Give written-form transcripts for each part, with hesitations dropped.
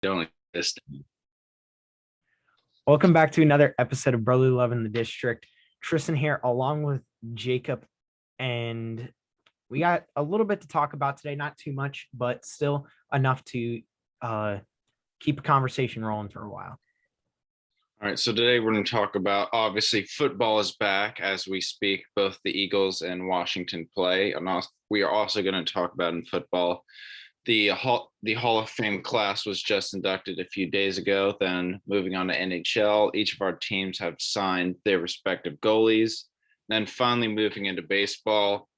don't exist. Welcome back to another episode of Brotherly Love in the District. Tristan here, along with Jacob, and we got a little bit to talk about today. Not too much, but still enough to keep a conversation rolling for a while. All right, so today we're going to talk about, obviously, football is back as we speak. Both the Eagles and Washington play, and we are also going to talk about in football. The Hall of Fame class was just inducted a few days ago. Then moving on to NHL, each of our teams have signed their respective goalies. Then finally moving into baseball,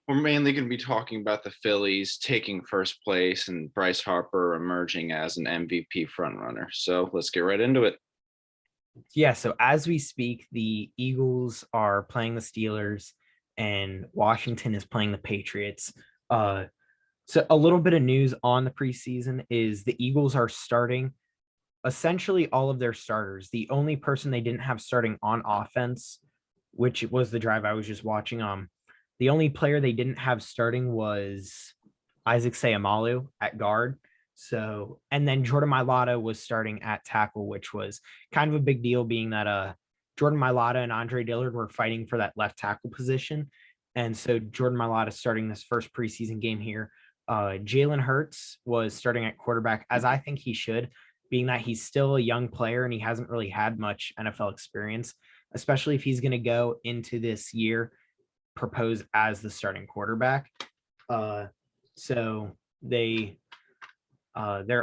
we're mainly going to be talking about the Phillies taking first place and Bryce Harper emerging as an MVP frontrunner. So let's get right into it. Yeah, so as we speak, the Eagles are playing the Steelers and Washington is playing the Patriots. So a little bit of news on the preseason is the Eagles are starting essentially all of their starters. The only person they didn't have starting on offense, which was the drive I was just watching, the only player they didn't have starting was Isaac Seumalo at guard. So, and then Jordan Mailata was starting at tackle, which was kind of a big deal, being that Jordan Mailata and Andre Dillard were fighting for that left tackle position. And so Jordan Mailata starting this first preseason game here. Jalen Hurts was starting at quarterback, as I think he should, being that he's still a young player and he hasn't really had much NFL experience, especially if he's going to go into this year proposed as the starting quarterback. So their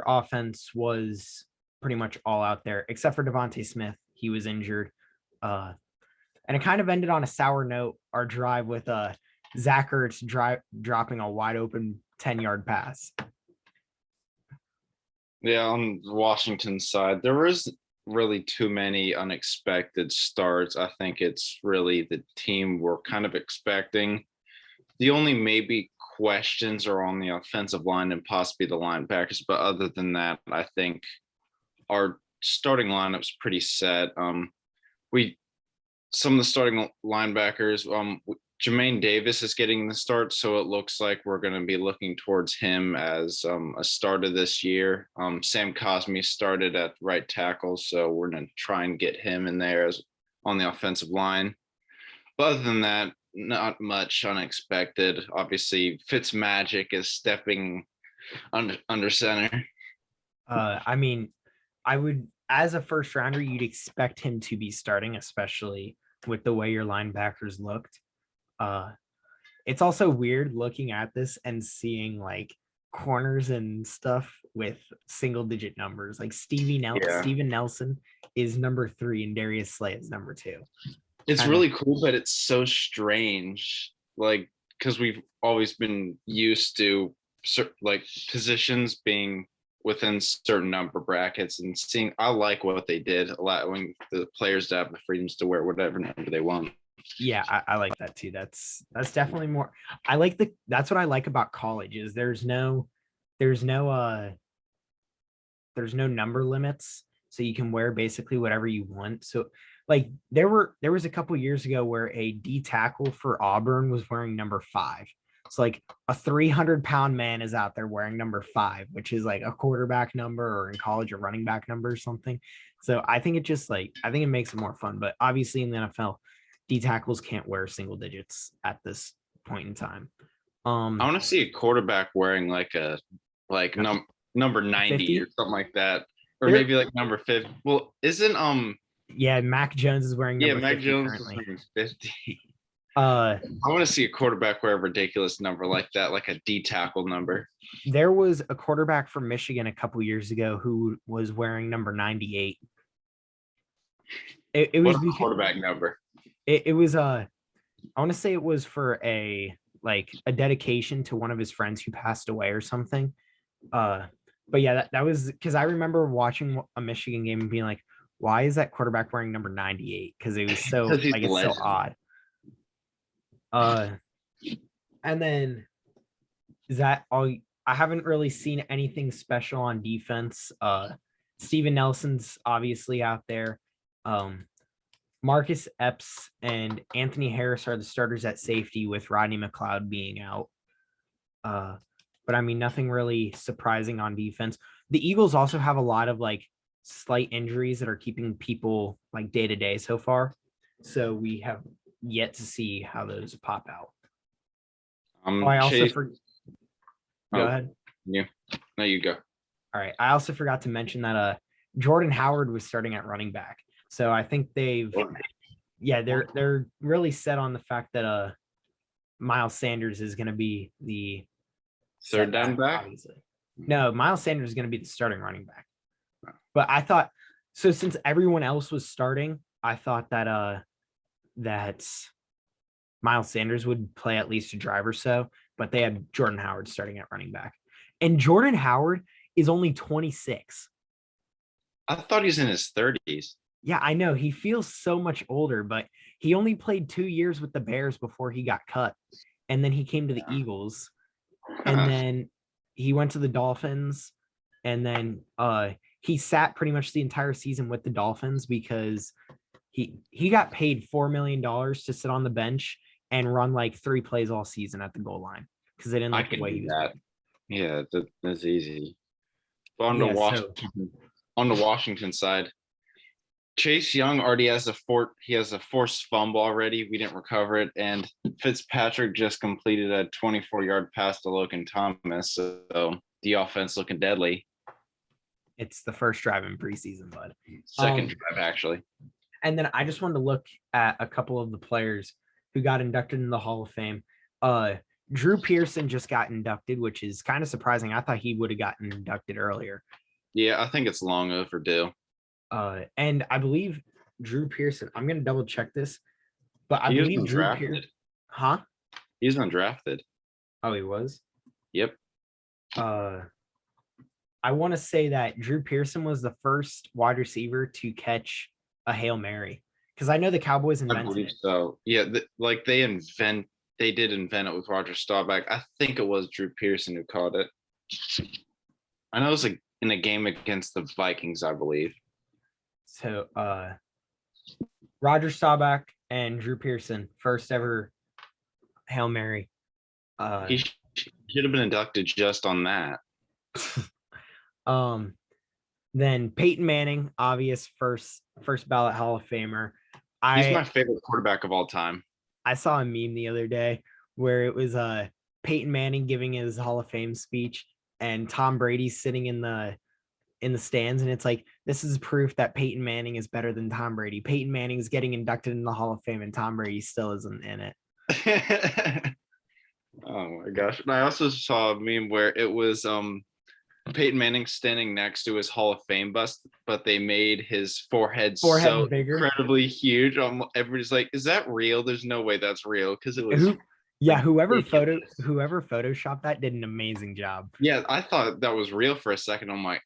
offense was pretty much all out there, except for Devontae Smith. He was injured. And it kind of ended on a sour note, our drive with Zach Ertz dropping a wide open 10-yard pass. Yeah, on the Washington side, there was really too many unexpected starts. I think it's really the team we're kind of expecting. The only maybe questions are on the offensive line and possibly the linebackers, but other than that, I think our starting lineup's pretty set. Some of the starting linebackers, Jermaine Davis is getting the start, so it looks like we're going to be looking towards him as a starter this year. Sam Cosmi started at right tackle, so we're going to try and get him in there as on the offensive line. But other than that, not much unexpected. Obviously, Fitzmagic is stepping under center. I mean, I would, as a first rounder, you'd expect him to be starting, especially with the way your linebackers looked. It's also weird looking at this and seeing like corners and stuff with single digit numbers. Like Steven Nelson is number 3 and Darius Slay is number 2. It's really cool, but it's so strange. Like, because we've always been used to like positions being within certain number brackets, and seeing, I like what they did, allowing the players to have the freedoms to wear whatever number they want. Yeah, I like that too. That's definitely more. That's what I like about college is there's no number limits, so you can wear basically whatever you want. So like there was a couple years ago where a D tackle for Auburn was wearing number 5. It's like a 300-pound man is out there wearing number 5, which is like a quarterback number, or in college a running back number or something. So I think it makes it more fun. But obviously in the NFL, D tackles can't wear single digits at this point in time. I want to see a quarterback wearing like number 90 50? Or something like that, or maybe like number 50. Well, isn't yeah, Mac Jones is wearing number Mac 50 Jones currently. is wearing 50. I want to see a quarterback wear a ridiculous number like that, like a D tackle number. There was a quarterback from Michigan a couple years ago who was wearing number 98. It was a quarterback number. It was I want to say it was for a dedication to one of his friends who passed away or something. But yeah, that was because I remember watching a Michigan game and being like, why is that quarterback wearing number 98? Because it was so like it's so odd. And then is that all? I haven't really seen anything special on defense. Steven Nelson's obviously out there. Marcus Epps and Anthony Harris are the starters at safety, with Rodney McLeod being out. But I mean, nothing really surprising on defense. The Eagles also have a lot of like slight injuries that are keeping people like day to day so far. So we have yet to see how those pop out. I also Chase. Go Oh, ahead. yeah. No, you go. All right. I also forgot to mention that Jordan Howard was starting at running back. So I think they're really set on the fact that Miles Sanders is going to be the third down back. Obviously. No, Miles Sanders is going to be the starting running back. But I thought so since everyone else was starting, I thought that Miles Sanders would play at least a drive or so, but they had Jordan Howard starting at running back. And Jordan Howard is only 26. I thought he's in his 30s. Yeah, I know. He feels so much older, but he only played 2 years with the Bears before he got cut. And then he came to the Eagles. And then he went to the Dolphins. And then he sat pretty much the entire season with the Dolphins because he got paid $4 million to sit on the bench and run like 3 plays all season at the goal line because they didn't like the way he was playing. Yeah, that's easy. But on the Washington side, Chase Young already has a forced fumble already. We didn't recover it, and Fitzpatrick just completed a 24-yard pass to Logan Thomas. So the offense looking deadly. It's the first drive in preseason, bud. Second drive, actually. And then I just wanted to look at a couple of the players who got inducted in the Hall of Fame. Drew Pearson just got inducted, which is kind of surprising. I thought he would have gotten inducted earlier. Yeah, I think it's long overdue. And I believe Drew Pearson, I'm going to double check this, but I believe Drew Pearson. Huh? He's undrafted. Oh, he was? Yep. I want to say that Drew Pearson was the first wide receiver to catch a Hail Mary because I know the Cowboys invented it. So yeah, they did invent it with Roger Staubach. I think it was Drew Pearson who caught it. I know it was in a game against the Vikings, I believe. So Roger Staubach and Drew Pearson, first ever Hail Mary. He should have been inducted just on that. Then Peyton Manning, obvious first ballot Hall of Famer. He's my favorite quarterback of all time. I saw a meme the other day where it was Peyton Manning giving his Hall of Fame speech and Tom Brady sitting in the stands, and it's like, this is proof that Peyton Manning is better than Tom Brady. Peyton Manning is getting inducted in the Hall of Fame and Tom Brady still isn't in it. Oh my gosh. And I also saw a meme where it was Peyton Manning standing next to his Hall of Fame bust, but they made his forehead so bigger, incredibly huge. Everybody's like, is that real? There's no way that's real because it was whoever photoshopped that did an amazing job. Yeah, I thought that was real for a second. I'm like,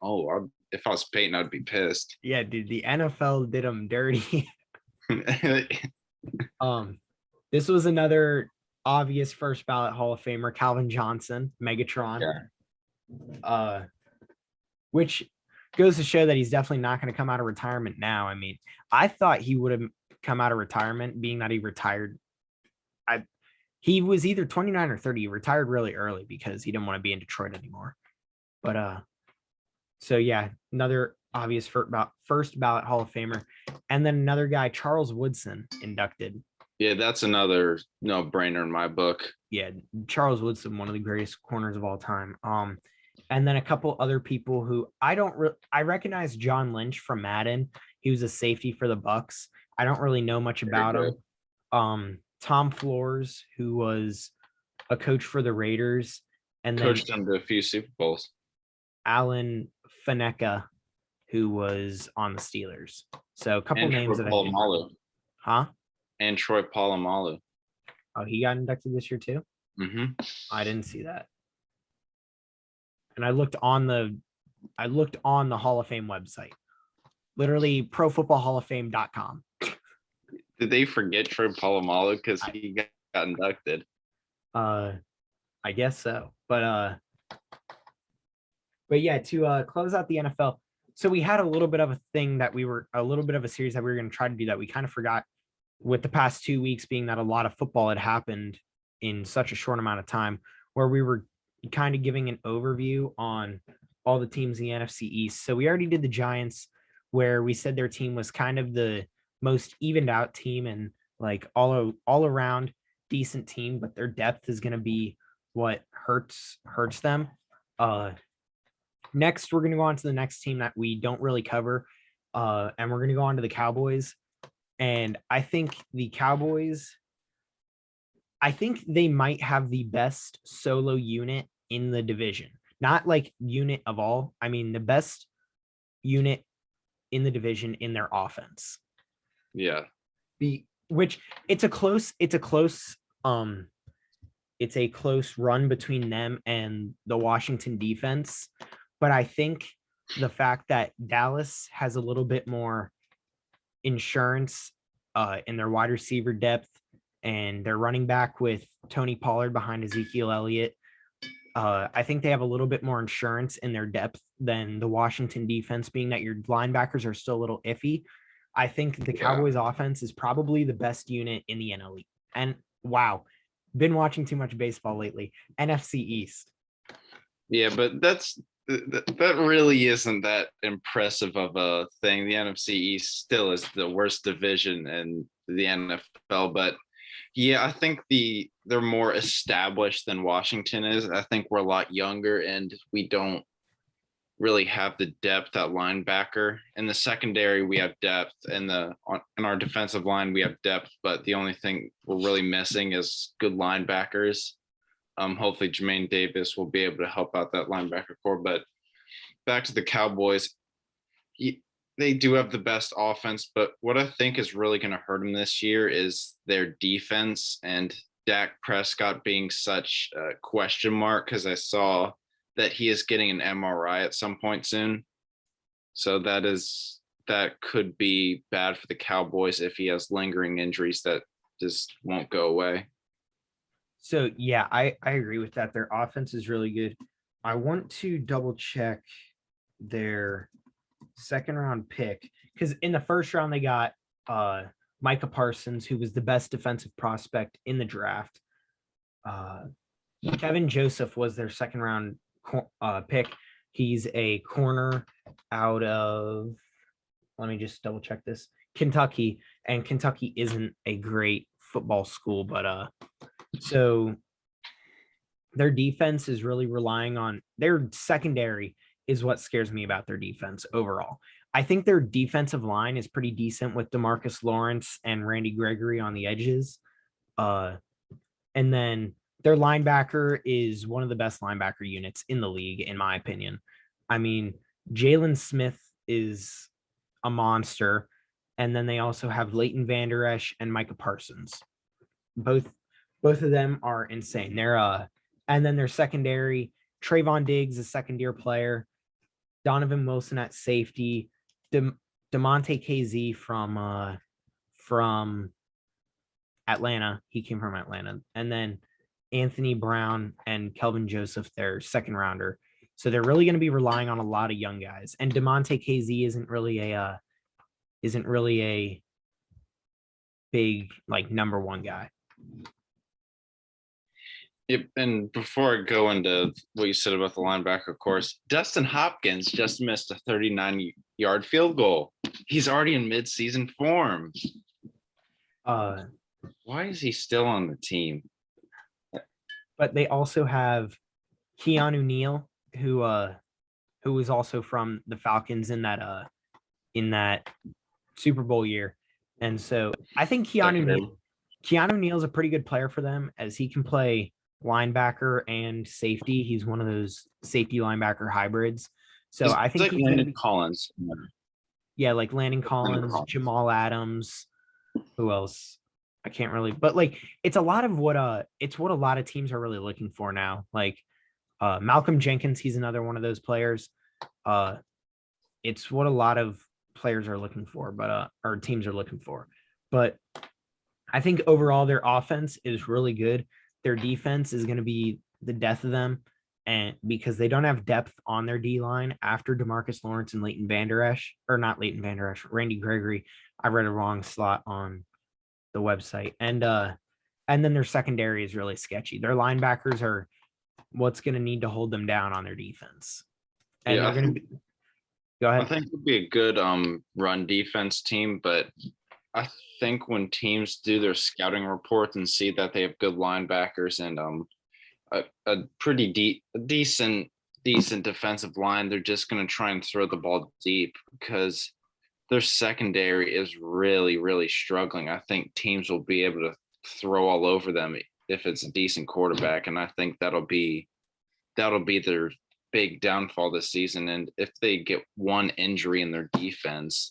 if I was Peyton, I'd be pissed. Yeah, dude, the NFL did them dirty. This was another obvious first ballot Hall of Famer, Kelvin Johnson, Megatron. Yeah. Which goes to show that he's definitely not going to come out of retirement now. I mean, I thought he would have come out of retirement, being that he retired. He was either 29 or 30. He retired really early because he didn't want to be in Detroit anymore. But so yeah, another obvious first ballot Hall of Famer, and then another guy, Charles Woodson, inducted. Yeah, that's another no-brainer in my book. Yeah, Charles Woodson, one of the greatest corners of all time. And then a couple other people who I recognize John Lynch from Madden. He was a safety for the Bucks. I don't really know much about him. Tom Flores, who was a coach for the Raiders, and coached them to a few Super Bowls. Alan Faneca, who was on the Steelers. So a couple names that I and Troy Polamalu. Oh, he got inducted this year too? Mm-hmm. I didn't see that. And I looked on the Hall of Fame website. Literally profootballhallofFame.com. Did they forget Troy Polamalu because he got inducted? I guess so. But yeah, to close out the NFL. So we had a little bit of a series that we were going to try to do that we kind of forgot with the past 2 weeks, being that a lot of football had happened in such a short amount of time, where we were kind of giving an overview on all the teams in the NFC East. So we already did the Giants, where we said their team was kind of the most evened out team and like all around decent team, but their depth is going to be what hurts them. Next, we're going to go on to the next team that we don't really cover, and we're going to go on to the Cowboys. And I think the Cowboys, I think they might have the best solo unit in the division. Not like unit of all. I mean, the best unit in the division in their offense. Yeah. Which it's a close run between them and the Washington defense. But I think the fact that Dallas has a little bit more insurance in their wide receiver depth, and they're running back with Tony Pollard behind Ezekiel Elliott. I think they have a little bit more insurance in their depth than the Washington defense, being that your linebackers are still a little iffy. I think the Cowboys offense is probably the best unit in the NL. And wow, been watching too much baseball lately. NFC East. Yeah, but that really isn't that impressive of a thing. The NFC East still is the worst division in the NFL, but yeah, I think they're more established than Washington is. I think we're a lot younger and we don't really have the depth at linebacker. In the secondary, we have depth, and in our defensive line, we have depth, but the only thing we're really missing is good linebackers. Hopefully Jermaine Davis will be able to help out that linebacker core. But back to the Cowboys, they do have the best offense, but what I think is really going to hurt them this year is their defense and Dak Prescott being such a question mark, because I saw that he is getting an MRI at some point soon. So that could be bad for the Cowboys if he has lingering injuries that just won't go away. So yeah, I agree with that. Their offense is really good. I want to double check their second round pick, because in the first round they got Micah Parsons, who was the best defensive prospect in the draft. Kelvin Joseph was their second round pick. He's a corner out of, let me just double check this, Kentucky, and Kentucky isn't a great football school, but so their defense is really relying on their secondary is what scares me about their defense overall. I think their defensive line is pretty decent with DeMarcus Lawrence and Randy Gregory on the edges. And then their linebacker is one of the best linebacker units in the league, in my opinion. I mean, Jalen Smith is a monster. And then they also have Leighton Vander Esch and Micah Parsons. Both of them are insane. And then their secondary, Trayvon Diggs, a second-year player, Donovan Wilson at safety, DeMonte KZ from Atlanta. He came from Atlanta. And then Anthony Brown and Kelvin Joseph, their second rounder. So they're really going to be relying on a lot of young guys. And DeMonte KZ isn't really a big like number one guy. Yep, and before I go into what you said about the linebacker, of course, Dustin Hopkins just missed a 39-yard field goal. He's already in mid-season form. Why is he still on the team? But they also have Keanu Neil, who was also from the Falcons in that Super Bowl year. And so I think Keanu Neal is a pretty good player for them, as he can play linebacker and safety. He's one of those safety linebacker hybrids. So I think like Landon Collins. Yeah, like Landon Collins, Jamal Adams. Who else? I can't really, but like it's a lot of what a lot of teams are really looking for now. Like Malcolm Jenkins, he's another one of those players. It's what a lot of players are looking for, but or teams are looking for. But I think overall their offense is really good. Their defense is going to be the death of them, and because they don't have depth on their D line after DeMarcus Lawrence and Leighton Vander Esch, or not Leighton Vander Esch, Randy Gregory. I read a wrong slot on the website, and then their secondary is really sketchy. Their linebackers are what's going to need to hold them down on their defense. and Yeah, they're going to be. Go I ahead. think it'll be a good run defense team, but I think when teams do their scouting reports and see that they have good linebackers and a pretty decent defensive line, they're just going to try and throw the ball deep because their secondary is really, really struggling. I think teams will be able to throw all over them if it's a decent quarterback, and I think that'll be their big downfall this season. And if they get one injury in their defense,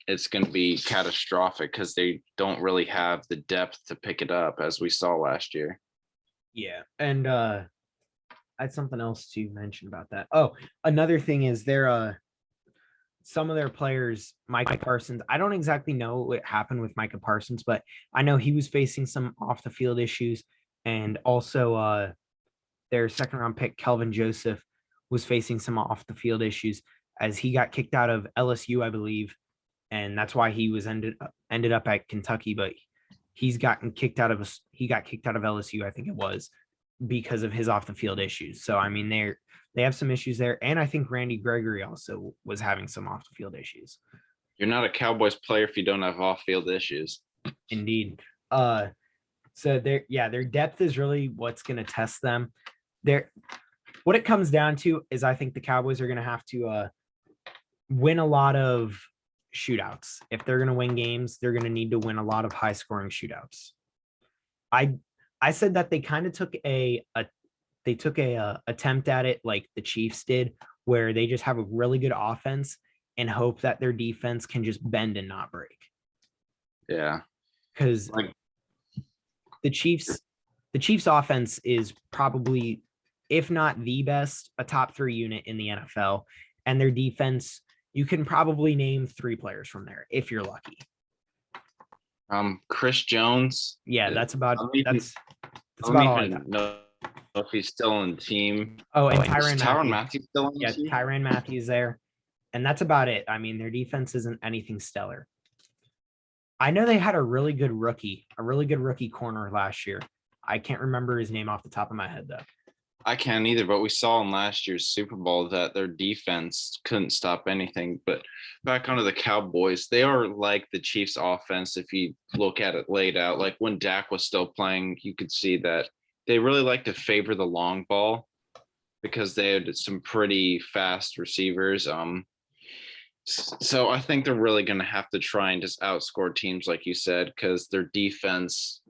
it's going to be catastrophic because they don't really have the depth to pick it up as we saw last year. Yeah, and I had something else to mention about that. Oh, another thing is some of their players, Micah Parsons. I don't exactly know what happened with Micah Parsons, but I know he was facing some off the field issues, and also their second round pick Kelvin Joseph was facing some off the field issues as he got kicked out of LSU, I believe, and that's why he was ended up at Kentucky. But he got kicked out of LSU, I think it was, because of his off the field issues. So I mean they have some issues there, and I think Randy Gregory also was having some off the field issues. You're not a Cowboys player if you don't have off field issues. Indeed. So their depth is really what's going to test them. What it comes down to is I think the Cowboys are going to have to win a lot of shootouts. If they're going to win games, they're going to need to win a lot of high scoring shootouts. I said that they kind of took a attempt at it like the Chiefs did, where they just have a really good offense and hope that their defense can just bend and not break. Yeah. Because the Chiefs offense is probably, if not the best, a top 3 unit in the NFL. And their defense, you can probably name 3 players from there if you're lucky. Chris Jones. Yeah, that's about all I got. Know if he's still on the team. Oh, and Tyrann Matthews still on the team? Yeah, Tyrann Matthews there. And that's about it. I mean, their defense isn't anything stellar. I know they had a really good rookie corner last year. I can't remember his name off the top of my head, though. I can't either, but we saw in last year's Super Bowl that their defense couldn't stop anything. But back onto the Cowboys, they are like the Chiefs offense. If you look at it laid out, like when Dak was still playing, you could see that they really like to favor the long ball because they had some pretty fast receivers. So I think they're really going to have to try and just outscore teams, like you said, because their defense,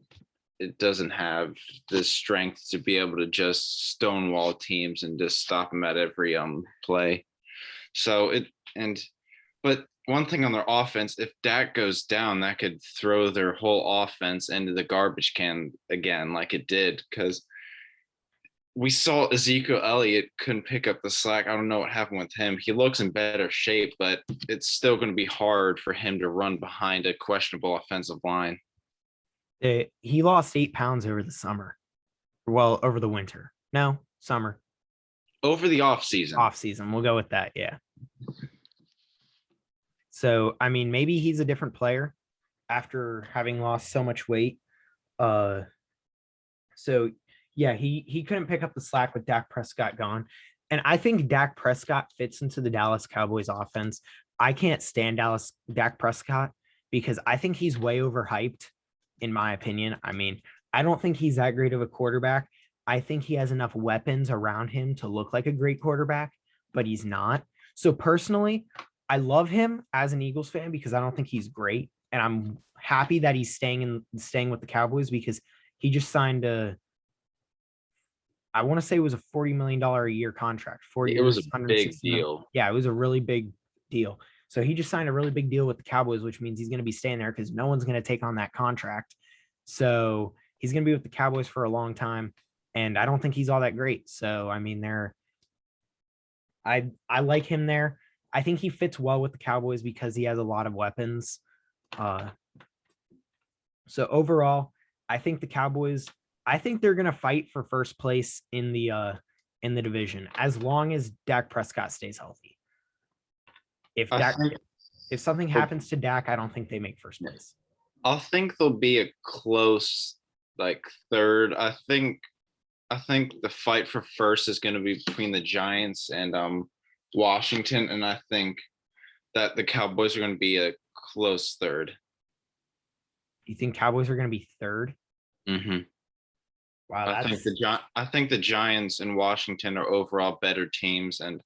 it doesn't have the strength to be able to just stonewall teams and just stop them at every play. But one thing on their offense, if Dak goes down, that could throw their whole offense into the garbage can again, like it did, because we saw Ezekiel Elliott couldn't pick up the slack. I don't know what happened with him. He looks in better shape, but it's still going to be hard for him to run behind a questionable offensive line. He lost 8 pounds over the summer. Well, over the winter. No, summer. Over the off season. We'll go with that. Yeah. So, I mean, maybe he's a different player after having lost so much weight. So yeah, he couldn't pick up the slack with Dak Prescott gone. And I think Dak Prescott fits into the Dallas Cowboys offense. I can't stand Dak Prescott because I think he's way overhyped, in my opinion. I mean, I don't think he's that great of a quarterback. I think he has enough weapons around him to look like a great quarterback, but he's not. So personally, I love him as an Eagles fan because I don't think he's great. And I'm happy that he's staying with the Cowboys because he just signed I want to say it was a $40 million a year contract. It was a big deal. Yeah, it was a really big deal. So he just signed a really big deal with the Cowboys, which means he's going to be staying there because no one's going to take on that contract. So he's going to be with the Cowboys for a long time. And I don't think he's all that great. So, I mean, I like him there. I think he fits well with the Cowboys because he has a lot of weapons. So overall, I think the Cowboys, I think they're going to fight for first place in the division as long as Dak Prescott stays healthy. If something happens to Dak, I don't think they make first place. I think they'll be a close third. I think I think the fight for first is going to be between the Giants and Washington, and I think that the Cowboys are going to be a close third. You think Cowboys are going to be third? Mm-hmm. Wow, I think the Giants and Washington are overall better teams, and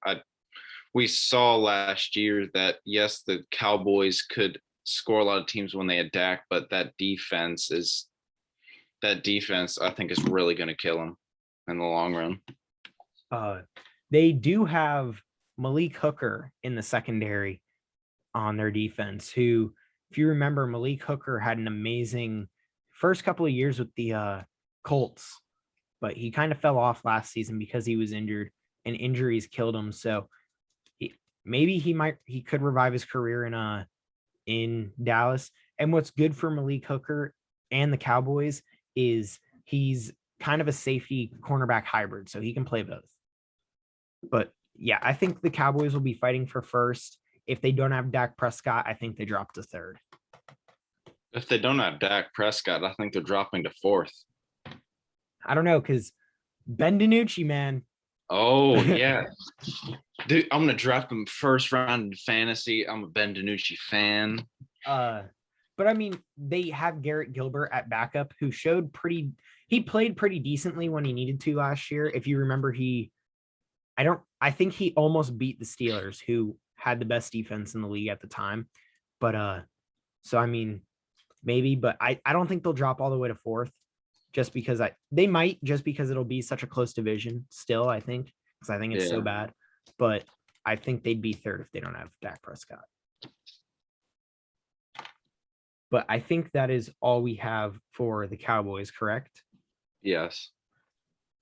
we saw last year that yes, the Cowboys could score a lot of teams when they attack, but that defense I think is really going to kill them in the long run. They do have Malik Hooker in the secondary on their defense, who, if you remember, Malik Hooker had an amazing first couple of years with the Colts, but he kind of fell off last season because he was injured and injuries killed him. So maybe he could revive his career in Dallas. And what's good for Malik Hooker and the Cowboys is he's kind of a safety cornerback hybrid, so he can play both. But yeah, I think the Cowboys will be fighting for first. If they don't have Dak Prescott, I think they drop to third. If they don't have Dak Prescott, I think they're dropping to fourth. I don't know, because Ben DiNucci, man. Oh, yeah. Dude, I'm going to draft him first round in fantasy. I'm a Ben DiNucci fan. But I mean, they have Garrett Gilbert at backup, who he played pretty decently when he needed to last year. If you remember, I think he almost beat the Steelers, who had the best defense in the league at the time. But so I mean, maybe, but I don't think they'll drop all the way to fourth, just because they might, just because it'll be such a close division still, I think, because I think it's so bad. But I think they'd be third if they don't have Dak Prescott. But I think that is all we have for the Cowboys, correct? Yes.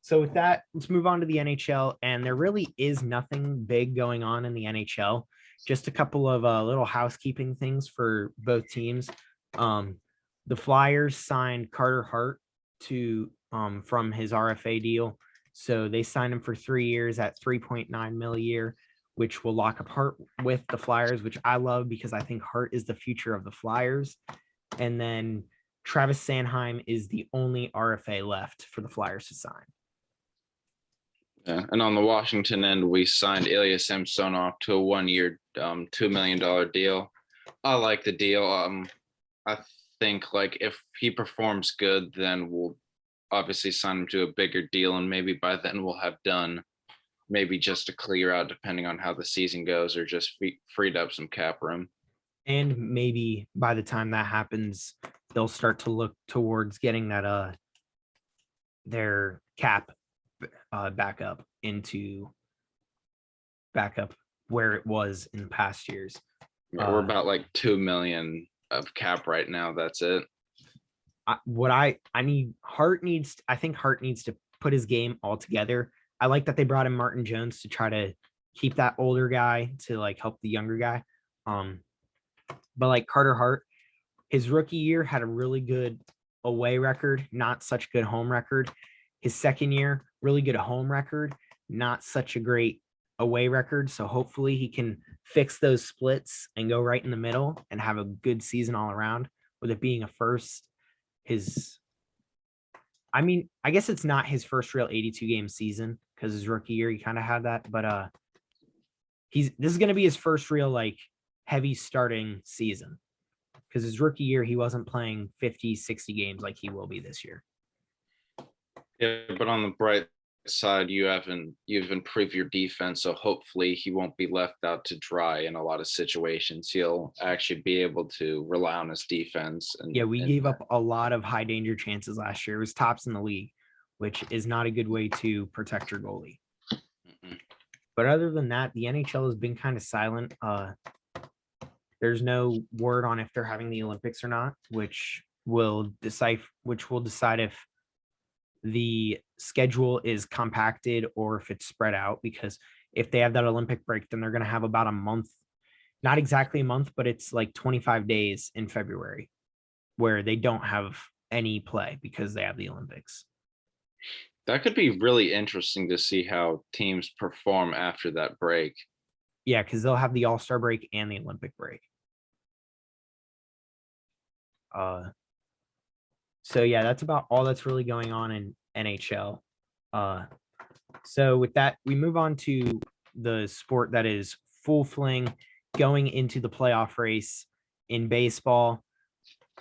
So with that, let's move on to the NHL. And there really is nothing big going on in the NHL. Just a couple of little housekeeping things for both teams. The Flyers signed Carter Hart from his RFA deal. So they signed him for 3 years at $3.9 million a year, which will lock up Hart with the Flyers, which I love because I think Hart is the future of the Flyers. And then Travis Sanheim is the only RFA left for the Flyers to sign. Yeah. And on the Washington end, we signed Ilya Samsonov to a 1-year, $2 million deal. I like the deal. I think like if he performs good, then we'll obviously sign him to a bigger deal, and maybe by then we'll have done maybe just to clear out, depending on how the season goes, or just freed up some cap room. And maybe by the time that happens, they'll start to look towards getting that their cap back up where it was in past years. We're about like 2 million of cap right now. That's it. I think Hart needs to put his game all together. I like that they brought in Martin Jones to try to keep that older guy to like help the younger guy. But like Carter Hart, his rookie year had a really good away record, not such good home record. His second year, really good home record, not such a great away record. So hopefully he can fix those splits and go right in the middle and have a good season all around, with it being a first. I guess it's not his first real 82 game season, because his rookie year he kind of had that, but this is going to be his first real like heavy starting season, because his rookie year he wasn't playing 50, 60 games like he will be this year. Yeah, but on the bright side, you've improved your defense, so hopefully he won't be left out to dry in a lot of situations. He'll actually be able to rely on his defense. We gave up a lot of high danger chances last year. It was tops in the league, which is not a good way to protect your goalie. Mm-hmm. But other than that, the NHL has been kind of silent. There's no word on if they're having the Olympics or not, which will decide if the schedule is compacted or if it's spread out. Because if they have that Olympic break, then they're going to have about a month, not exactly a month, but it's like 25 days in February where they don't have any play because they have the Olympics. That could be really interesting to see how teams perform after that break. Yeah, because they'll have the All-Star break and the Olympic break. So yeah, that's about all that's really going on in NHL. So with that, we move on to the sport that is full fling going into the playoff race in baseball,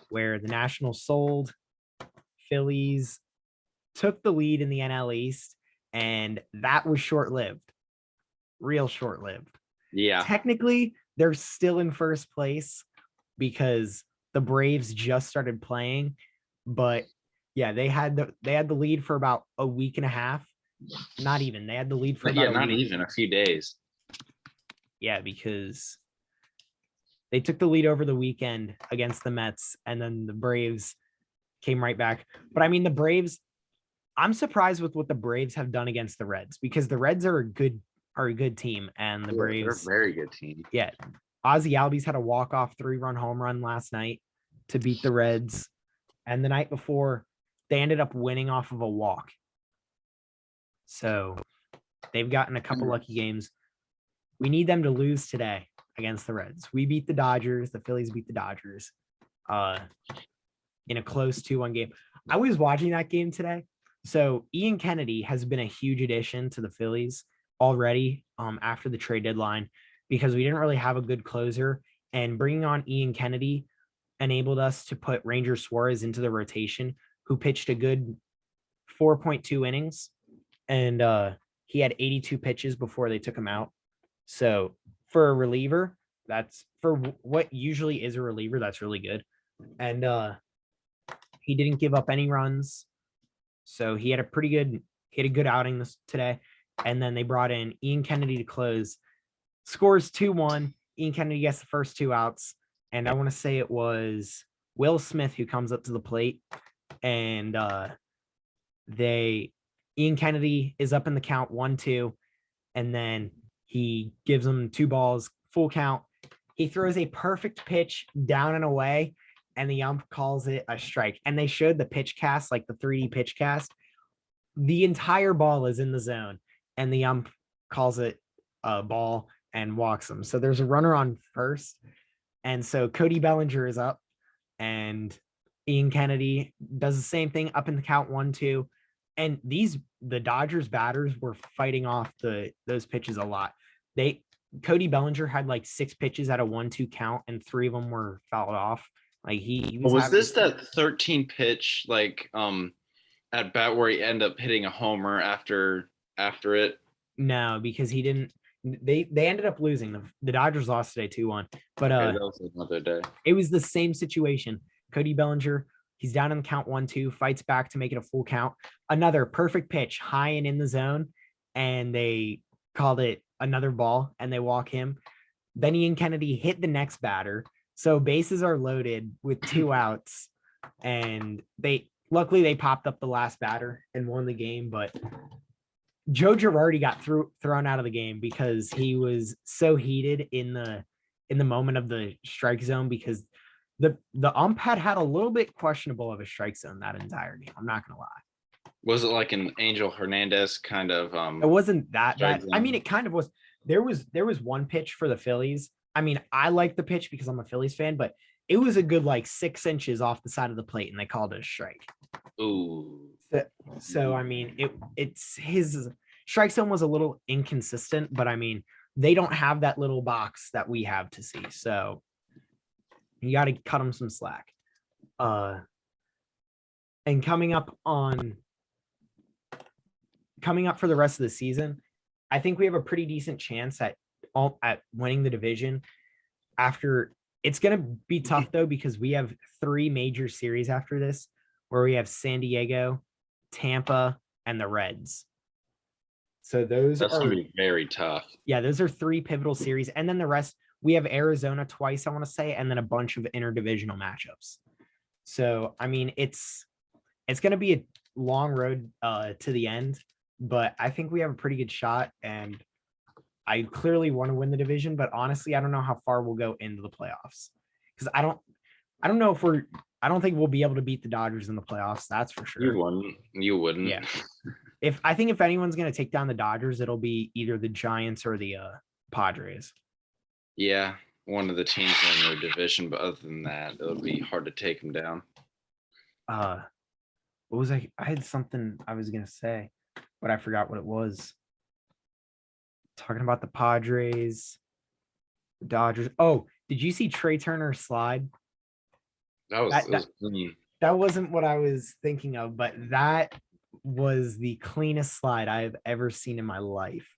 where the Nationals sold, Phillies took the lead in the NL East, and that was short-lived, real short-lived. Yeah. Technically, they're still in first place because the Braves just started playing, but yeah, they had the lead for about a week and a half. Not even. They had the lead for about not a week. even a few days. Yeah, because they took the lead over the weekend against the Mets, and then the Braves came right back. But I mean, the Braves, I'm surprised with what the Braves have done against the Reds, because the Reds are a good team, and the Braves, they're a very good team. Yeah, Ozzie Albies had a walk-off 3-run home run last night to beat the Reds, and the night before they ended up winning off of a walk. So they've gotten a couple lucky games. We need them to lose today against the Reds. We beat the Dodgers. The Phillies beat the Dodgers in a close 2-1 game. I was watching that game today. So Ian Kennedy has been a huge addition to the Phillies already after the trade deadline, because we didn't really have a good closer. And bringing on Ian Kennedy enabled us to put Ranger Suarez into the rotation, who pitched a good 4.2 innings. And he had 82 pitches before they took him out. So for a reliever, that's for what usually is a reliever, that's really good. And he didn't give up any runs. So he had a good outing today. And then they brought in Ian Kennedy to close. Scores 2-1. Ian Kennedy gets the first 2 outs. And I want to say it was Will Smith who comes up to the plate. And Ian Kennedy is up in the count 1-2. And then he gives them 2 balls, full count. He throws a perfect pitch down and away, and the ump calls it a strike. And they showed the pitch cast, like the 3D pitch cast. The entire ball is in the zone, and the ump calls it a ball and walks them. So there's a runner on first. And so Cody Bellinger is up, and Ian Kennedy does the same thing up in the count 1-2. And the Dodgers batters were fighting off those pitches a lot. Cody Bellinger had like 6 pitches at a 1-2 count, and 3 of them were fouled off. Like he was this that 13 pitch at bat where he ended up hitting a homer after it? No, because he didn't. They ended up losing. The Dodgers lost today 2-1. But that was another day. It was the same situation. Cody Bellinger, he's down in the count 1-2, fights back to make it a full count. Another perfect pitch, high and in the zone, and they called it another ball, and they walk him. Then Ian Kennedy hit the next batter. So bases are loaded with 2 outs, and luckily they popped up the last batter and won the game. But Joe Girardi got thrown out of the game because he was so heated in the moment of the strike zone, because the ump had a little bit questionable of a strike zone that entire game. I'm not gonna lie. Was it like an Angel Hernandez kind of? It wasn't that bad. zone? I mean, it kind of was. There was one pitch for the Phillies. I mean, I like the pitch because I'm a Phillies fan, but it was a good like 6 inches off the side of the plate, and they called it a strike. Ooh. So I mean, it's his strike zone was a little inconsistent, but I mean, they don't have that little box that we have to see. So you got to cut them some slack. And coming up for the rest of the season, I think we have a pretty decent chance at winning the division. After it's going to be tough though, because we have 3 major series after this, where we have San Diego, Tampa, and the Reds. So that's going to be very tough. Yeah, those are 3 pivotal series, and then the rest we have Arizona twice, I want to say, and then a bunch of interdivisional matchups. So I mean, it's going to be a long road to the end, but I think we have a pretty good shot, and I clearly want to win the division. But honestly, I don't know how far we'll go into the playoffs, because I don't know if I don't think we'll be able to beat the Dodgers in the playoffs. That's for sure. You wouldn't. Yeah. If anyone's going to take down the Dodgers, it'll be either the Giants or the Padres. Yeah, one of the teams in their division, but other than that, it'll be hard to take them down. What was I had something I was going to say. but I forgot what it was. Talking about the Padres, the Dodgers. Oh, did you see Trey Turner slide? That was, That that that, was funny. that wasn't what I was thinking of, but that was the cleanest slide I have ever seen in my life.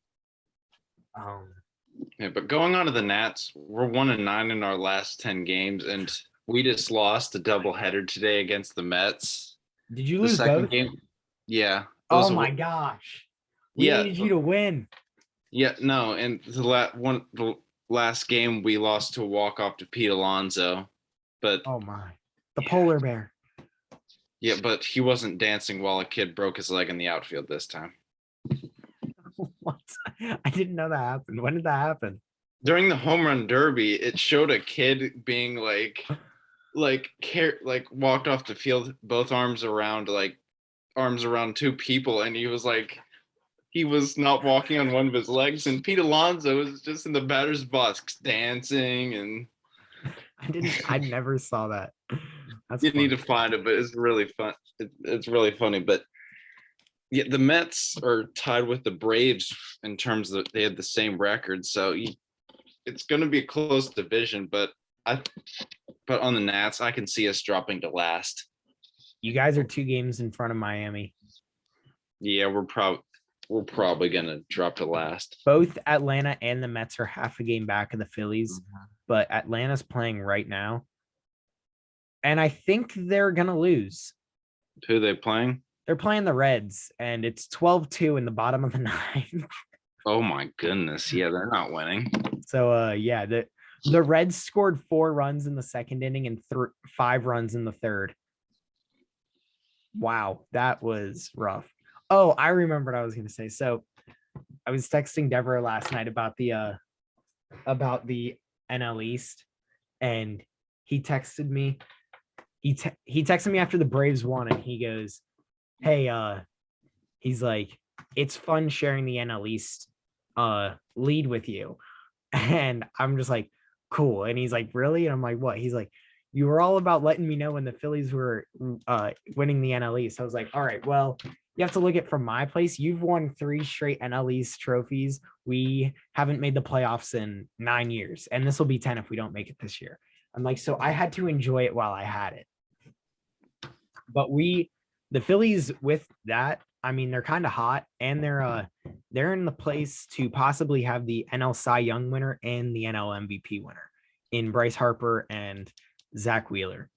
Yeah, but going on to the Nats, we're 1-9 in our last 10 games, and we just lost a doubleheader today against the Mets. Did you The lose second both? game, yeah, it Oh was my gosh. We yeah, needed you to win. yeah, no, and the last game we lost to a walk off to Pete Alonso, but Oh my. The yeah, polar bear. yeah, but he wasn't dancing while a kid broke his leg in the outfield this time. What? I didn't know that happened. When did that happen? During the home run derby, it showed a kid being like walked off the field, both arms around two people, and he was not walking on one of his legs, and Pete Alonso was just in the batter's box dancing, and I never saw that. That's you need funny. to find it, but it's really fun. It's really funny, but yeah, the Mets are tied with the Braves in terms of they had the same record, so it's going to be a close division, but on the Nats, I can see us dropping to last. You guys are 2 games in front of Miami. Yeah, we're probably going to drop to last. Both Atlanta and the Mets are half a game back of the Phillies, but Atlanta's playing right now. And I think they're going to lose. Who are they playing? They're playing the Reds, and it's 12-2 in the bottom of the ninth. Oh my goodness. Yeah, they're not winning. So yeah, the Reds scored 4 runs in the second inning and 5 runs in the third. Wow, that was rough. Oh, I remember what I was going to say. So I was texting Deborah last night about the NL East, and he texted me. He texted me after the Braves won, and he goes, "Hey, he's like, it's fun sharing the NL East lead with you." And I'm just like, cool. And he's like, really? And I'm like, what? He's like, you were all about letting me know when the Phillies were winning the NL East. I was like, all right, well, you have to look at from my place. You've won 3 straight NL East trophies. We haven't made the playoffs in 9 years, and this will be 10 if we don't make it this year. I'm like, so I had to enjoy it while I had it. But the Phillies with that, I mean, they're kind of hot, and they're in the place to possibly have the NL Cy Young winner and the NL MVP winner in Bryce Harper and Zack Wheeler,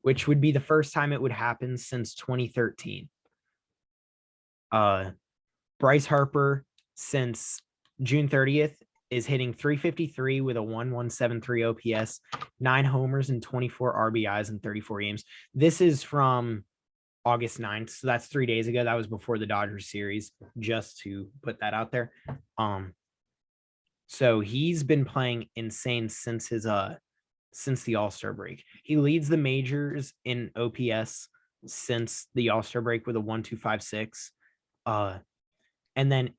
which would be the first time it would happen since 2013. Bryce Harper since June 30th is hitting 353 with a 1173 OPS, 9 homers and 24 RBIs in 34 games. This is from August 9th. So that's 3 days ago. That was before the Dodgers series, just to put that out there. So he's been playing insane since the All-Star break. He leads the majors in OPS since the All-Star break with a 1256. And then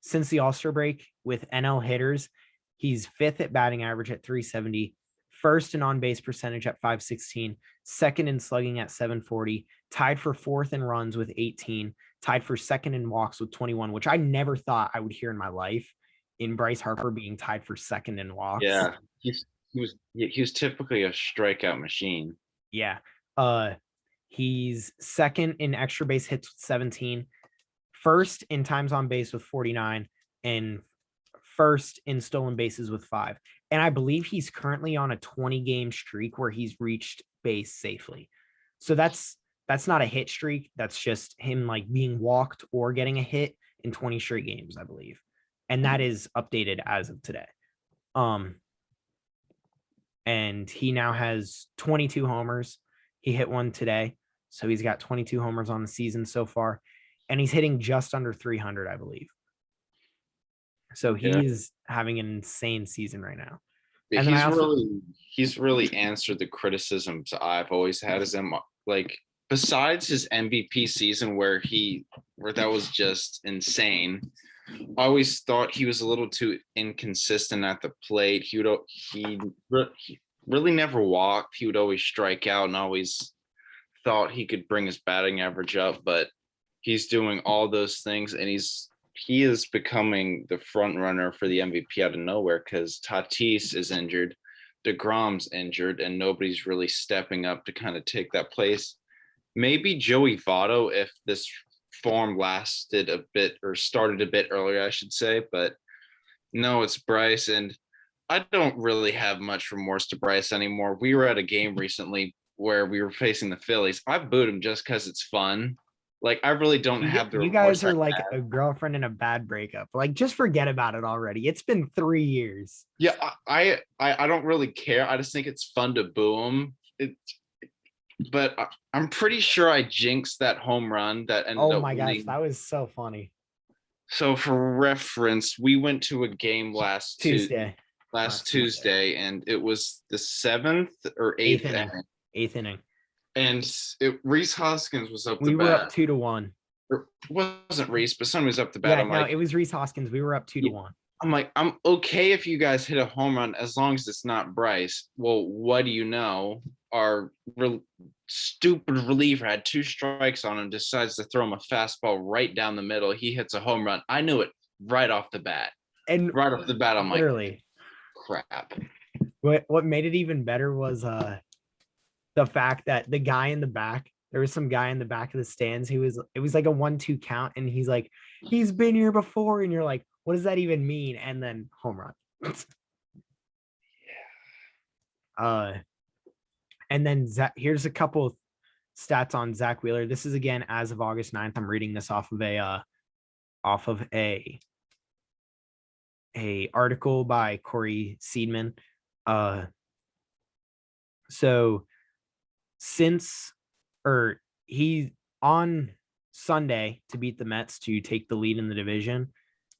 since the All-Star break with NL hitters, he's 5th at batting average at 370, 1st in on-base percentage at 516, 2nd in slugging at 740, tied for 4th in runs with 18, tied for 2nd in walks with 21, which I never thought I would hear in my life, in Bryce Harper being tied for 2nd in walks. Yeah, he was typically a strikeout machine. Yeah. He's 2nd in extra base hits with 17, 1st in times on base with 49, and 1st in stolen bases with 5. And I believe he's currently on a 20-game streak where he's reached base safely. So that's not a hit streak. That's just him like being walked or getting a hit in 20 straight games, I believe. And that is updated as of today. And he now has 22 homers. He hit one today. So he's got 22 homers on the season so far. And he's hitting just under 300, I believe. So he is having an insane season right now. Yeah, and he's really answered the criticisms I've always had as him. Like, besides his MVP season where that was just insane, I always thought he was a little too inconsistent at the plate. He really never walked. He would always strike out, and always thought he could bring his batting average up, but He's doing all those things, and he is becoming the front runner for the MVP out of nowhere because Tatis is injured, DeGrom's injured, and nobody's really stepping up to kind of take that place. Maybe Joey Votto if this form lasted a bit or started a bit earlier, I should say. But no, it's Bryce, and I don't really have much remorse to Bryce anymore. We were at a game recently where we were facing the Phillies. I booed him just because it's fun. Like I really don't have the You remorse. guys are like a girlfriend in a bad breakup. Like, just forget about it already. It's been 3 years. Yeah, I don't really care. I just think it's fun to boo him. But I'm pretty sure I jinxed that home run that ended Oh up my gosh, winning. that was so funny. So for reference, we went to a game last Tuesday, Tuesday, and it was the 7th or 8th inning. 8th inning. And Reese Hoskins was up We the were bat. up 2-1. Or wasn't Reese, but someone was up the bat. Yeah, no, it was Reese Hoskins. We were up 2-1. I'm like, I'm okay if you guys hit a home run as long as it's not Bryce. Well, what do you know? Our stupid reliever had 2 strikes on him, decides to throw him a fastball right down the middle. He hits a home run. I knew it right off the bat. And right off the bat, I'm literally, like, crap. What made it even better was the fact that the guy in the back, there was some guy in the back of the stands it was like a 1-2 count, and he's like, he's been here before, and you're like, what does that even mean? And then home run. And then here's a couple of stats on Zack Wheeler. This is again as of August 9th. I'm reading this off of a article by Corey Seidman. So he on Sunday to beat the Mets to take the lead in the division,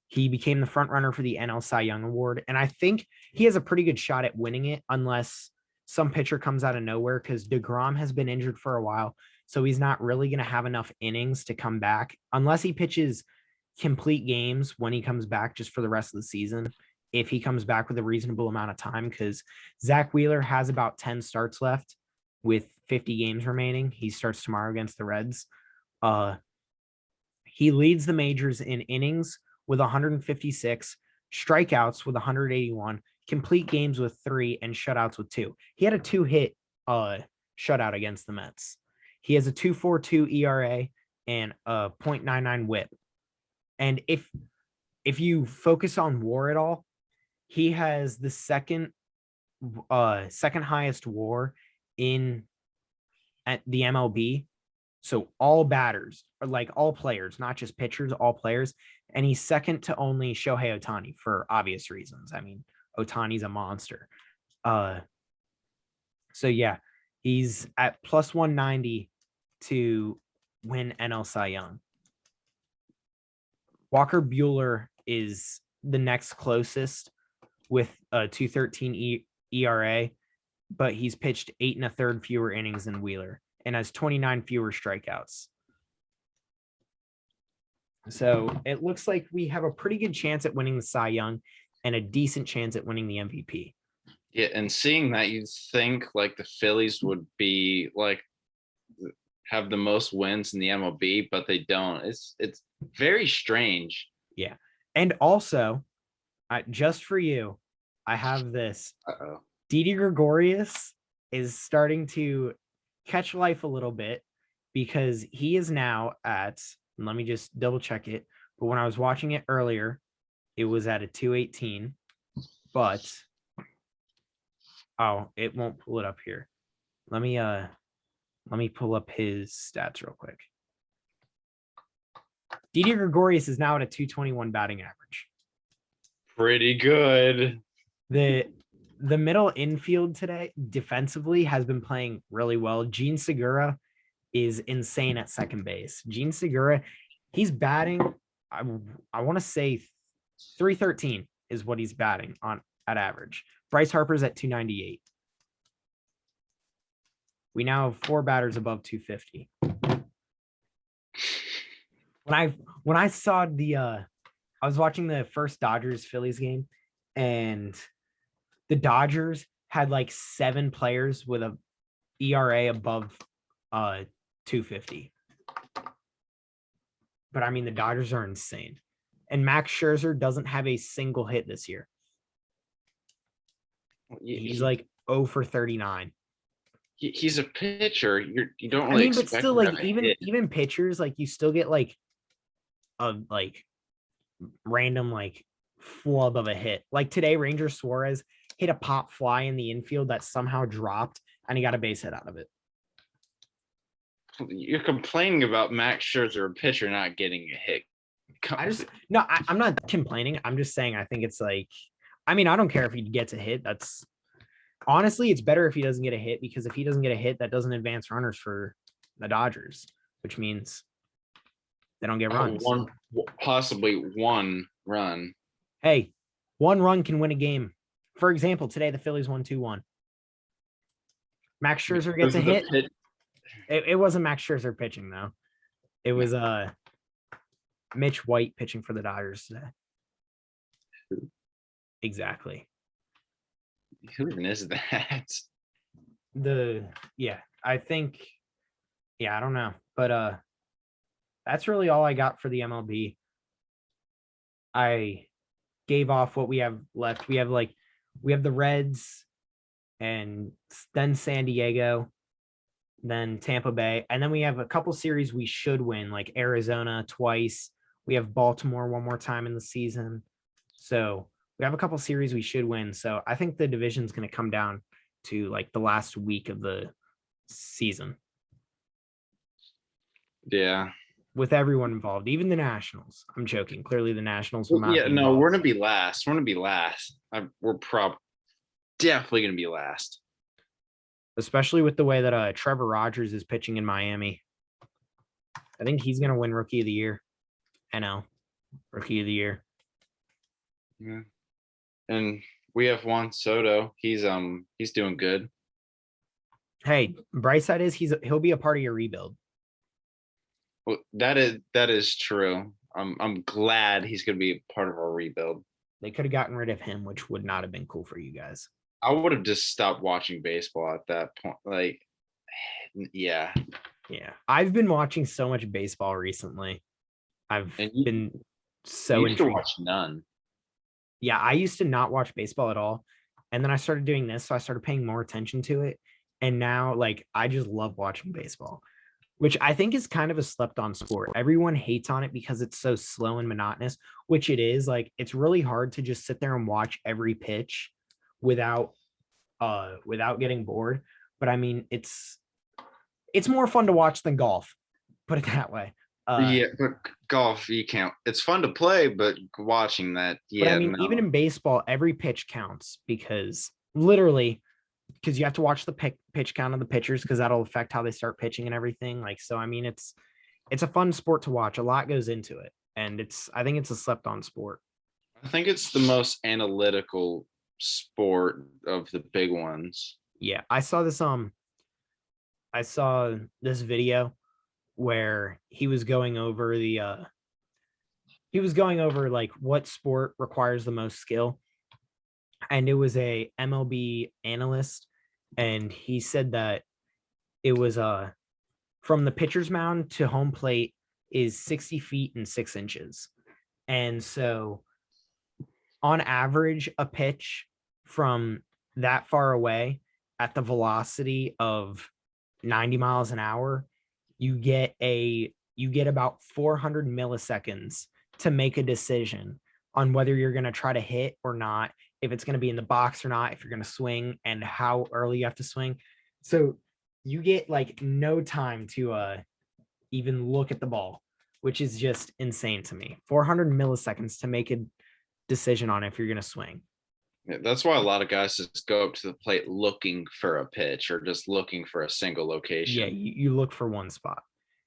he became the front runner for the NL Cy Young Award. And I think he has a pretty good shot at winning it unless some pitcher comes out of nowhere, because DeGrom has been injured for a while. So he's not really going to have enough innings to come back unless he pitches complete games when he comes back just for the rest of the season. If he comes back with a reasonable amount of time, because Zack Wheeler has about 10 starts left with 50 games remaining. He starts tomorrow against the Reds. He leads the majors in innings with 156, strikeouts with 181, complete games with 3, and shutouts with 2. He had a 2-hit shutout against the Mets. He has a 2.42 ERA and a 0.99 WHIP. And if you focus on WAR at all, he has the second highest WAR at the MLB. So all batters, or like all players, not just pitchers, all players. And he's second to only Shohei Ohtani for obvious reasons. I mean, Ohtani's a monster. So yeah, he's at plus 190 to win NL Cy Young. Walker Buehler is the next closest with a 2.13 ERA, but he's pitched 8 1/3 fewer innings than Wheeler and has 29 fewer strikeouts. So it looks like we have a pretty good chance at winning the Cy Young and a decent chance at winning the MVP. Yeah, and seeing that, you'd think like the Phillies would be like have the most wins in the MLB, but they don't. It's very strange. Yeah. And also, just for you, I have this. Didi Gregorius is starting to catch life a little bit, because he is now at, let me just double check it, but when I was watching it earlier, it was at a 218, but it won't pull it up here. Let me pull up his stats real quick. Didi Gregorius is now at a 221 batting average. Pretty good. The middle infield today defensively has been playing really well. Gene Segura is insane at second base. Gene Segura, he's batting, I want to say 313 is what he's batting on at average. Bryce Harper's at 298. We now have 4 batters above 250. When I saw I was watching the first Dodgers Phillies game, and the Dodgers had like 7 players with a ERA above 250. but I mean, the Dodgers are insane. And Max Scherzer doesn't have a single hit this year. He's like 0 for 39. He's a pitcher. You don't really expect. But still, like even pitchers, like you still get like a random like flub of a hit. Like today, Ranger Suarez hit a pop fly in the infield that somehow dropped, and he got a base hit out of it. You're complaining about Max Scherzer, a pitcher, not getting a hit. I'm not complaining. I'm just saying I think it's like, I mean, I don't care if he gets a hit. That's honestly, it's better if he doesn't get a hit, because if he doesn't get a hit, that doesn't advance runners for the Dodgers, which means they don't get runs. Possibly one run. Hey, one run can win a game. For example, today the Phillies won 2-1. Max Scherzer gets a hit. It wasn't Max Scherzer pitching though. It was Mitch White pitching for the Dodgers today. Exactly. Who even is that? I think, I don't know. But that's really all I got for the MLB. I gave off what we have left. We have the Reds, and then San Diego, then Tampa Bay, and then we have a couple series we should win, like Arizona twice. We have Baltimore one more time in the season. So we have a couple series we should win. So I think the division's going to come down to like the last week of the season. Yeah. With everyone involved, even the Nationals. I'm joking. Clearly the Nationals will not. Yeah, no, we're going to be last. We're going to be last. We're definitely going to be last. Especially with the way that Trevor Rogers is pitching in Miami. I think he's going to win Rookie of the Year. NL Rookie of the Year. Yeah. And we have Juan Soto. He's doing good. Hey, Bryce side is he'll be a part of your rebuild. Well, that is true. I'm glad he's going to be a part of our rebuild. They could have gotten rid of him, which would not have been cool for you guys. I would have just stopped watching baseball at that point. Like, yeah. I've been watching so much baseball recently. I've been so intrigued. You used to watch none. Yeah, I used to not watch baseball at all, and then I started doing this, so I started paying more attention to it, and now like I just love watching baseball, which I think is kind of a slept-on sport. Everyone hates on it because it's so slow and monotonous, which it is. Like, it's really hard to just sit there and watch every pitch without getting bored. But I mean, it's more fun to watch than golf, put it that way. But golf, you can't. It's fun to play, but watching that, but I mean, even in baseball, every pitch counts, because literally, because you have to watch the pitch count of the pitchers, because that'll affect how they start pitching and everything. Like, so I mean, it's a fun sport to watch. A lot goes into it, and I think it's a slept-on sport. I think it's the most analytical sport of the big ones. Yeah, I saw this video where he was going over like what sport requires the most skill, and it was a MLB analyst, and he said that it was from the pitcher's mound to home plate is 60 feet and 6 inches, and so on average a pitch from that far away at the velocity of 90 miles an hour, you get about 400 milliseconds to make a decision on whether you're going to try to hit or not, if it's going to be in the box or not, if you're going to swing, and how early you have to swing. So you get like no time to even look at the ball, which is just insane to me. 400 milliseconds to make a decision on if you're going to swing. Yeah, that's why a lot of guys just go up to the plate looking for a pitch, or just looking for a single location. Yeah, you look for one spot,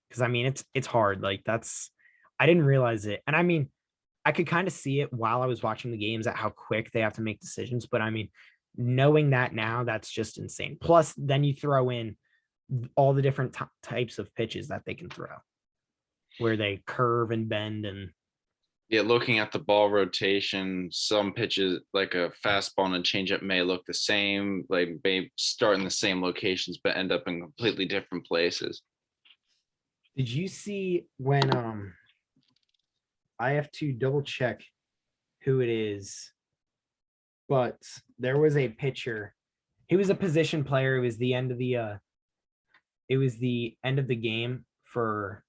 because I mean it's hard. Like, I didn't realize it, and I mean I could kind of see it while I was watching the games at how quick they have to make decisions. But I mean, knowing that now, that's just insane. Plus, then you throw in all the different types of pitches that they can throw, where they curve and bend. And yeah, looking at the ball rotation, some pitches like a fastball and a changeup may look the same, like may start in the same locations but end up in completely different places. Did you see when I have to double check who it is, but there was a pitcher. He was a position player. It was the end of the game for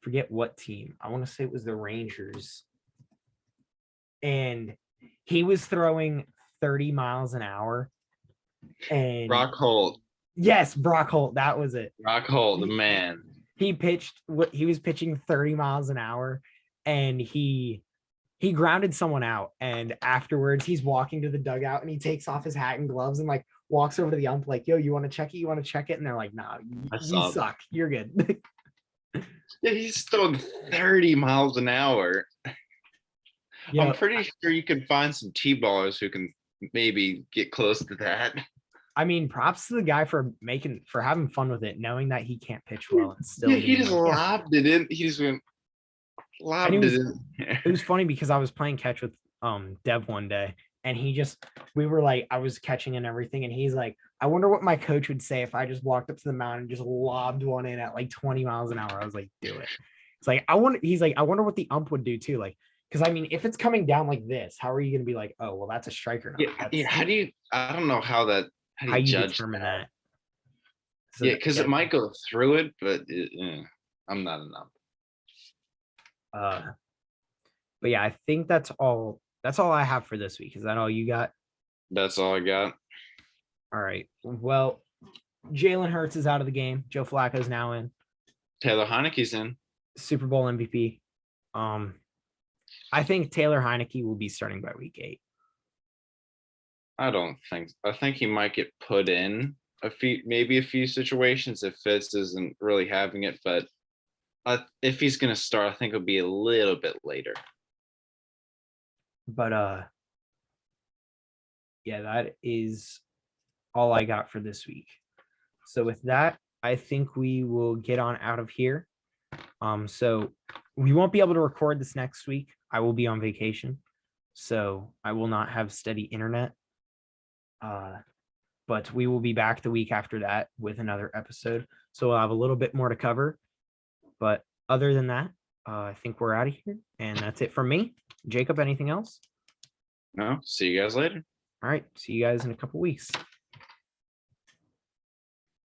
forget what team. I want to say it was the Rangers. And he was throwing 30 miles an hour. And Brock Holt. Yes, Brock Holt. That was it. Brock Holt, the man. He was pitching 30 miles an hour, and he grounded someone out. And afterwards, he's walking to the dugout and he takes off his hat and gloves and like walks over to the ump, like, yo, you want to check it? You want to check it? And they're like, nah, you suck. You're good. Yeah, he's throwing 30 miles an hour. Yeah. I'm pretty sure you can find some T-ballers who can maybe get close to that. I mean, props to the guy for having fun with it, knowing that he can't pitch well and still. Yeah, he just lobbed it in. He just went lobbed it in. It was funny because I was playing catch with Dev one day, and I was catching and everything, and he's like, I wonder what my coach would say if I just walked up to the mound and just lobbed one in at like 20 miles an hour. I was like, do it. It's like he's like, I wonder what the ump would do too. Like, because I mean, if it's coming down like this, how are you going to be like, oh, well, that's a strike or not? Yeah. How do you? I don't know how you judge determine that. So yeah, because it might go through it, but I'm not an ump. But yeah, I think that's all. That's all I have for this week. Is that all you got? That's all I got. All right. Well, Jalen Hurts is out of the game. Joe Flacco's now in. Taylor Heineke's in. Super Bowl MVP. I think Taylor Heineke will be starting by week 8. I think he might get put in a few situations if Fitz isn't really having it, but if he's going to start, I think it'll be a little bit later. But yeah, that is all I got for this week. So with that, I think we will get on out of here. So we won't be able to record this next week. I will be on vacation, so I will not have steady internet. But we will be back the week after that with another episode. So we'll have a little bit more to cover. But other than that, I think we're out of here. And that's it from me. Jacob, anything else? No. See you guys later. All right. See you guys in a couple weeks.